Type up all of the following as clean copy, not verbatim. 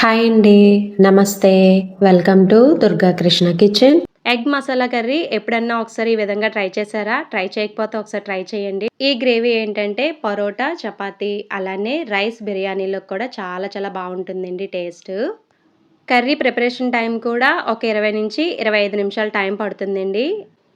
Hi అండి. నమస్తే. Welcome to Durga Krishna kitchen. Egg masala curry ఎప్పుడన్నా ఒకసారి ఈ విధంగా ట్రై చేశారా? ట్రై చేయకపోతే ఒకసారి ట్రై చేయండి. ఈ గ్రేవీ ఏంటంటే పరోటా, చపాతీ అలానే రైస్ బిర్యానీలోకి కూడా చాలా చాలా బావుంటుందండి టేస్ట్. కర్రీ ప్రిపరేషన్ టైం కూడా ఒక 20-25 నిమిషాలు టైం పడుతుందండి.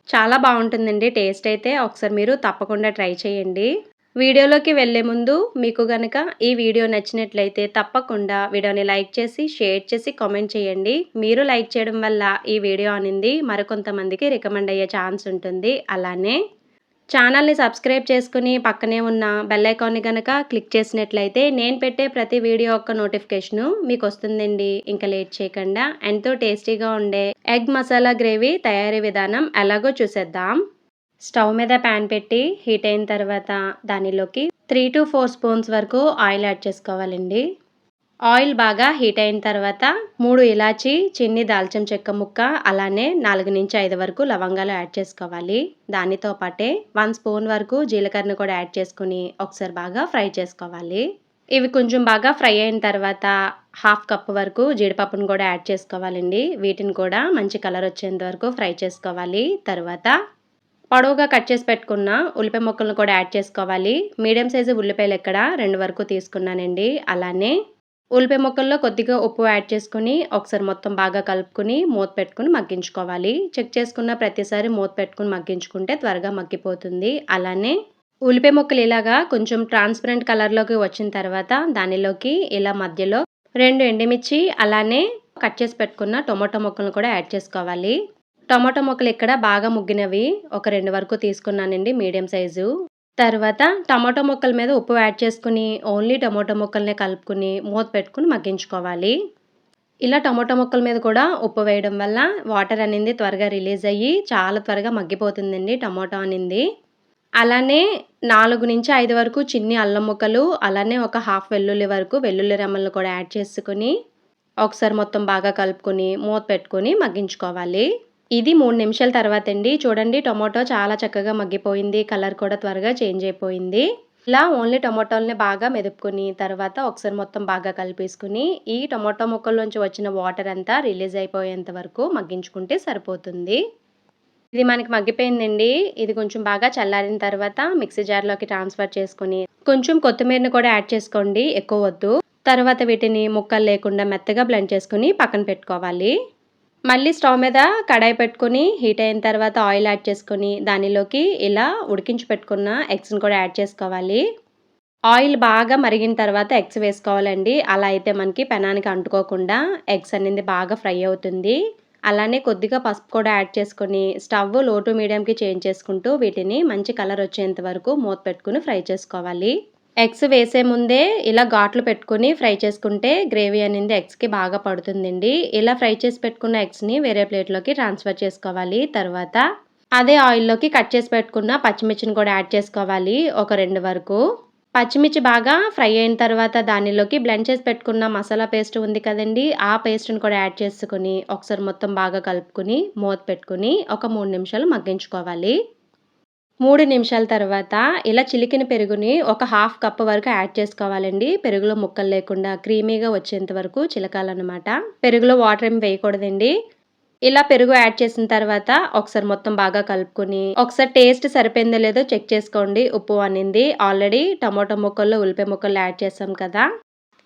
చాలా బావుంటుందండి టేస్ట్ అయితే. ఒకసారి మీరు తప్పకుండా ట్రై చేయండి. వీడియోలోకి వెళ్ళే ముందు మీకు గనక ఈ వీడియో నచ్చినట్లయితే తప్పకుండా వీడియోని లైక్ చేసి, షేర్ చేసి, కామెంట్ చేయండి. మీరు లైక్ చేయడం వల్ల ఈ వీడియో అనేది మరికొంతమందికి రికమెండ్ అయ్యే ఛాన్స్ ఉంటుంది. అలానే ఛానల్‌ని సబ్స్క్రైబ్ చేసుకొని పక్కనే ఉన్న బెల్ ఐకాన్‌ని గనక క్లిక్ చేసినట్లయితే నేను పెట్టే ప్రతి వీడియో యొక్క నోటిఫికేషను మీకొస్తుందండి. ఇంక లేట్ చేయకుండా ఎంతో టేస్టీగా ఉండే ఎగ్ మసాలా గ్రేవీ తయారీ విధానం ఎలాగో చూసేద్దాం. స్టవ్ మీద ప్యాన్ పెట్టి హీట్ అయిన తర్వాత దానిలోకి 3-4 స్పూన్స్ వరకు ఆయిల్ యాడ్ చేసుకోవాలండి. ఆయిల్ బాగా హీట్ అయిన తర్వాత 3 ఇలాచీ, చిన్ని దాల్చిన చెక్క ముక్క, అలానే 4-5 వరకు లవంగాలు యాడ్ చేసుకోవాలి. దానితో పాటే 1 స్పూన్ వరకు జీలకర్రను కూడా యాడ్ చేసుకుని ఒకసారి బాగా ఫ్రై చేసుకోవాలి. ఇవి కొంచెం బాగా ఫ్రై అయిన తర్వాత 1/2 కప్ వరకు జీడిపప్పును కూడా యాడ్ చేసుకోవాలండి. వీటిని కూడా మంచి కలర్ వచ్చేంత వరకు ఫ్రై చేసుకోవాలి. తర్వాత పొడవుగా కట్ చేసి పెట్టుకున్న ఉల్లిపాయ ముక్కలను కూడా యాడ్ చేసుకోవాలి. మీడియం సైజు ఉల్లిపాయలు ఇక్కడ 2 వరకు తీసుకున్నానండి. అలానే ఉల్లిపాయ ముక్కల్లో కొద్దిగా ఉప్పు యాడ్ చేసుకొని ఒకసారి మొత్తం బాగా కలుపుకొని మూత పెట్టుకుని మగ్గించుకోవాలి. చెక్ చేసుకున్న ప్రతిసారి మూత పెట్టుకుని మగ్గించుకుంటే త్వరగా మగ్గిపోతుంది. అలానే ఉల్లిపాయ ముక్కలు ఇలాగా కొంచెం ట్రాన్స్పరెంట్ కలర్లోకి వచ్చిన తర్వాత దానిలోకి ఇలా మధ్యలో 2 ఎండుమిర్చి అలానే కట్ చేసి పెట్టుకున్న టొమాటో ముక్కలను కూడా యాడ్ చేసుకోవాలి. టమాటో ముక్కలు ఇక్కడ బాగా ముగ్గినవి ఒక 2 వరకు తీసుకున్నానండి మీడియం సైజు. తర్వాత టమాటో ముక్కల మీద ఉప్పు యాడ్ చేసుకుని ఓన్లీ టమాటో ముక్కలనే కలుపుకుని మూత పెట్టుకుని మగ్గించుకోవాలి. ఇలా టమాటో ముక్కల మీద కూడా ఉప్పు వేయడం వల్ల వాటర్ అనేది త్వరగా రిలీజ్ అయ్యి చాలా త్వరగా మగ్గిపోతుందండి టమాటో అనేది. అలానే 4-5 వరకు చిన్ని అల్లం ముక్కలు, అలానే ఒక హాఫ్ వెల్లుల్లి వరకు వెల్లుల్లి రెమ్మలను కూడా యాడ్ చేసుకుని ఒకసారి మొత్తం బాగా కలుపుకొని మూత పెట్టుకొని మగ్గించుకోవాలి. ఇది 3 నిమిషాల తర్వాత అండి. చూడండి టొమాటో చాలా చక్కగా మగ్గిపోయింది. కలర్ కూడా త్వరగా చేంజ్ అయిపోయింది. ఇలా ఓన్లీ టొమాటోల్ని బాగా మెదుపుకొని తర్వాత ఒకసారి మొత్తం బాగా కలిపేసుకుని ఈ టొమాటో ముక్కల్లోంచి వచ్చిన వాటర్ అంతా రిలీజ్ అయిపోయేంత వరకు మగ్గించుకుంటే సరిపోతుంది. ఇది మనకి మగ్గిపోయిందండి. ఇది కొంచెం బాగా చల్లారిన తర్వాత మిక్సీ జార్లోకి ట్రాన్స్ఫర్ చేసుకొని కొంచెం కొత్తిమీరని కూడా యాడ్ చేసుకోండి, ఎక్కువ వద్దు. తర్వాత వీటిని ముక్కలు లేకుండా మెత్తగా బ్లెండ్ చేసుకుని పక్కన పెట్టుకోవాలి. మళ్ళీ స్టవ్ మీద కడాయి పెట్టుకొని హీట్ అయిన తర్వాత ఆయిల్ యాడ్ చేసుకొని దానిలోకి ఇలా ఉడికించి పెట్టుకున్న ఎగ్స్ని కూడా యాడ్ చేసుకోవాలి. ఆయిల్ బాగా మరిగిన తర్వాత ఎగ్స్ వేసుకోవాలండి. అలా అయితే మనకి పెనానికి అంటుకోకుండా ఎగ్స్ అనేది బాగా ఫ్రై అవుతుంది. అలానే కొద్దిగా పసుపు కూడా యాడ్ చేసుకొని స్టవ్ లో టు మీడియంకి చేంజ్ చేసుకుంటూ వీటిని మంచి కలర్ వచ్చేంత వరకు మూత పెట్టుకుని ఫ్రై చేసుకోవాలి. ఎగ్స్ వేసే ముందే ఇలా ఘాట్లు పెట్టుకొని ఫ్రై చేసుకుంటే గ్రేవీ అనేది ఎగ్స్‌కి బాగా పడుతుందండి. ఇలా ఫ్రై చేసి పెట్టుకున్న ఎగ్స్‌ని వేరే ప్లేట్‌లోకి ట్రాన్స్‌ఫర్ చేసుకోవాలి. తర్వాత అదే ఆయిల్‌లోకి కట్ చేసి పెట్టుకున్న పచ్చిమిర్చిని కూడా యాడ్ చేసుకోవాలి, ఒక 2 వరకు. పచ్చిమిర్చి బాగా ఫ్రై అయిన తర్వాత దానిలోకి బ్లెండ్ చేసి పెట్టుకున్న మసాలా పేస్ట్ ఉంది కదండీ! ఆ పేస్ట్‌ని కూడా యాడ్ చేసుకొని ఒకసారి మొత్తం బాగా కలుపుకొని మూత పెట్టుకొని ఒక 3 నిమిషాలు మగ్గించుకోవాలి. 3 నిమిషాల తర్వాత ఇలా చిలికిన పెరుగుని ఒక 1/2 కప్ వరకు యాడ్ చేసుకోవాలండి. పెరుగులో ముక్కలు లేకుండా క్రీమీగా వచ్చేంత వరకు చిలకాలన్నమాట. పెరుగులో వాటర్ ఏమి వేయకూడదండి. ఇలా పెరుగు యాడ్ చేసిన తర్వాత ఒకసారి మొత్తం బాగా కలుపుకొని ఒకసారి టేస్ట్ సరిపోయిందో లేదో చెక్ చేసుకోండి. ఉప్పు అనింది ఆల్రెడీ టమాటో ముక్కల్లో ఉల్లిపాయ ముక్కలు యాడ్ చేసాం కదా,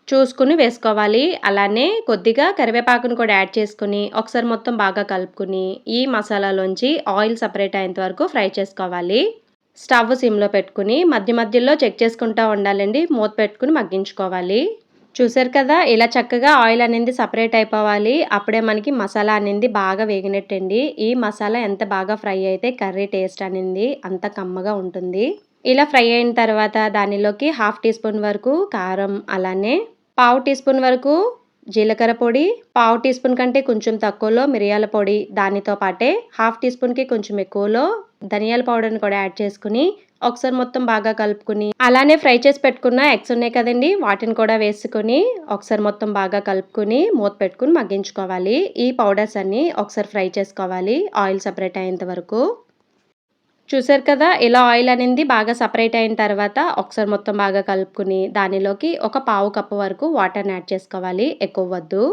చూసుకుని వేసుకోవాలి. అలానే కొద్దిగా కరివేపాకును కూడా యాడ్ చేసుకుని ఒకసారి మొత్తం బాగా కలుపుకుని ఈ మసాలాలోంచి ఆయిల్ సపరేట్ అయ్యేంత వరకు ఫ్రై చేసుకోవాలి. స్టవ్ సిమ్లో పెట్టుకుని మధ్య మధ్యలో చెక్ చేసుకుంటూ ఉండాలండి. మూత పెట్టుకుని మగ్గించుకోవాలి. చూసారు కదా, ఇలా చక్కగా ఆయిల్ అనేది సపరేట్ అయిపోవాలి. అప్పుడే మనకి మసాలా అనేది బాగా వేగినట్టండి. ఈ మసాలా ఎంత బాగా ఫ్రై అయితే కర్రీ టేస్ట్ అనేది అంత కమ్మగా ఉంటుంది. ఇలా ఫ్రై అయిన తర్వాత దానిలోకి 1/2 టీ స్పూన్ వరకు కారం, అలానే 1/4 టీ స్పూన్ వరకు జీలకర్ర పొడి, 1/4 టీ స్పూన్ కంటే కొంచెం తక్కువలో మిరియాల పొడి, దానితో పాటే 1/2 టీ స్పూన్‌కి కొంచెం ఎక్కువలో ధనియాల పౌడర్‌ని కూడా యాడ్ చేసుకుని ఒకసారి మొత్తం బాగా కలుపుకొని అలానే ఫ్రై చేసి పెట్టుకున్న ఎగ్స్ ఉన్నాయి కదండీ! వాటిని కూడా వేసుకొని ఒకసారి మొత్తం బాగా కలుపుకొని మూత పెట్టుకుని మగ్గించుకోవాలి. ఈ పౌడర్స్ అన్నీ ఒకసారి ఫ్రై చేసుకోవాలి ఆయిల్ సెపరేట్ అయ్యేంత వరకు. చూసారు కదా! ఇలా ఆయిల్ అనేది బాగా సెపరేట్ అయిన తర్వాత ఒకసారి మొత్తం బాగా కలుపుకొని దానిలోకి ఒక పావు కప్పు వరకు వాటర్‌ని యాడ్ చేసుకోవాలి. ఎక్కువ వద్దు.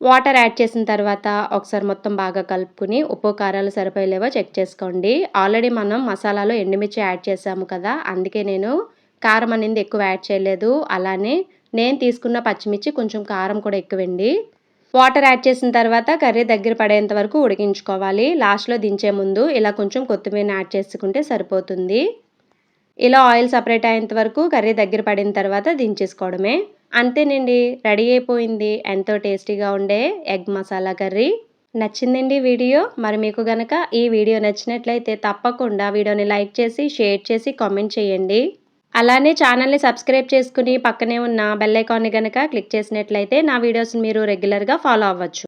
వాటర్ యాడ్ చేసిన తర్వాత ఒకసారి మొత్తం బాగా కలుపుకొని ఉప్పు, కారాలు సరిపోయలేవో చెక్ చేసుకోండి. ఆల్రెడీ మనం మసాలాలో ఎండుమిర్చి యాడ్ చేసాము కదా! అందుకే నేను కారం అనేది ఎక్కువ యాడ్ చేయలేదు. అలానే నేను తీసుకున్న పచ్చిమిర్చి కొంచెం కారం కూడా ఎక్కువండి. వాటర్ యాడ్ చేసిన తర్వాత కర్రీ దగ్గర పడేంత వరకు ఉడికించుకోవాలి. లాస్ట్‌లో దించే ముందు ఇలా కొంచెం కొత్తిమీరని యాడ్ చేసుకుంటే సరిపోతుంది. ఇలా ఆయిల్ సెపరేట్ అయ్యేంత వరకు కర్రీ దగ్గర పడిన తర్వాత దించేసుకోవడమే. అంతేనండి, రెడీ అయిపోయింది. ఎంతో టేస్టీగా ఉండే ఎగ్ మసాలా కర్రీ. నచ్చిందండి వీడియో? మరి మీకు గనక ఈ వీడియో నచ్చినట్లయితే తప్పకుండా వీడియోని లైక్ చేసి, షేర్ చేసి, కామెంట్ చేయండి. అలానే ఛానల్‌ని సబ్స్క్రైబ్ చేసుకొని పక్కనే ఉన్న బెల్ ఐకాన్‌ని గనక క్లిక్ చేసినట్లయితే నా వీడియోస్‌ని మీరు రెగ్యులర్‌గా ఫాలో అవ్వచ్చు.